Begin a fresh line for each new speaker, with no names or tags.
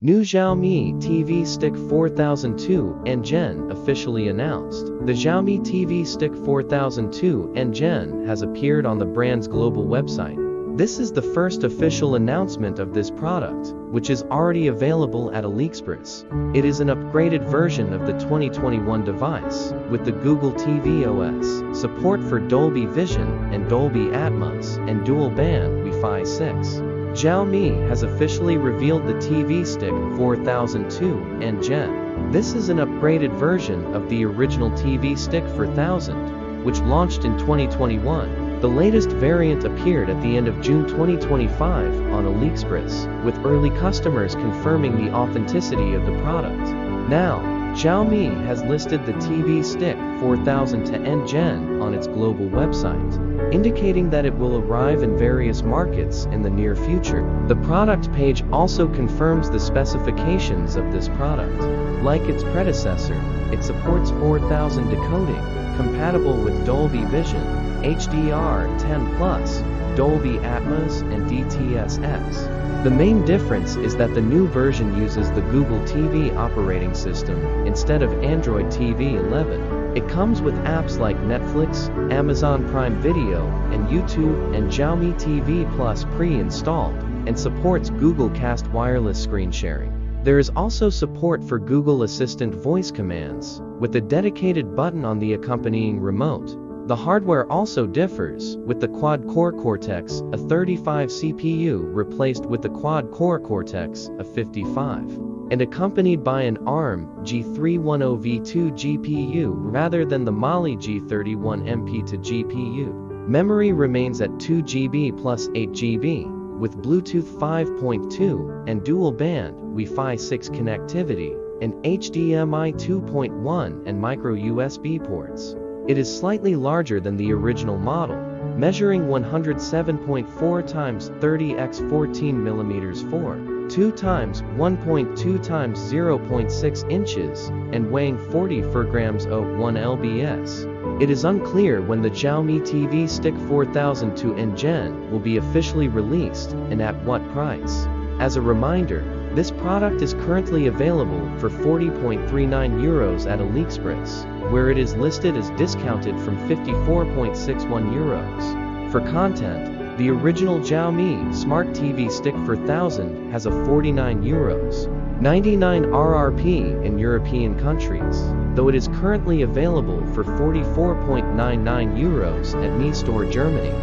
New Xiaomi TV Stick 4002 N-Gen officially announced. The Xiaomi TV Stick 4002 N-Gen has appeared on the brand's global website. This is the first official announcement of this product, which is already available at AliExpress. It is an upgraded version of the 2021 device, with the Google TV OS, support for Dolby Vision and Dolby Atmos, and dual-band Wi-Fi 6. Xiaomi has officially revealed the TV Stick 4002 N-Gen. This is an upgraded version of the original TV Stick 4000, which launched in 2021. The latest variant appeared at the end of June 2025 on AliExpress, with early customers confirming the authenticity of the product. Now, Xiaomi has listed the TV Stick 4000 to N-Gen on its global website, indicating that it will arrive in various markets in the near future. The product page also confirms the specifications of this product. Like its predecessor, it supports 4000 decoding, compatible with Dolby Vision, HDR10+, Dolby Atmos, and DTS:X. The main difference is that the new version uses the Google TV operating system instead of Android TV 11. It comes with apps like Netflix, Amazon Prime Video, and YouTube and Xiaomi TV Plus pre-installed, and supports Google Cast wireless screen sharing. There is also support for Google Assistant voice commands, with a dedicated button on the accompanying remote. The hardware also differs, with the quad-core Cortex, a 35 CPU replaced with the quad-core Cortex, a 55, and accompanied by an ARM G310V2 GPU rather than the Mali G31MP2 GPU. Memory remains at 2 GB plus 8 GB, with Bluetooth 5.2 and dual-band Wi-Fi 6 connectivity, and HDMI 2.1 and micro USB ports. It is slightly larger than the original model, measuring 107.4 x 30 x 14 mm 2 x 1.2 x 0.6 inches, and weighing 44 grams of 1 lbs. It is unclear when the Xiaomi TV Stick 4002 N-Gen will be officially released, and at what price. As a reminder, this product is currently available for €40.39 at AliExpress, where it is listed as discounted from €54.61. For content, the original Xiaomi Smart TV Stick 4000 has a €49.99 RRP in European countries, though it is currently available for €44.99 at Mi Store Germany.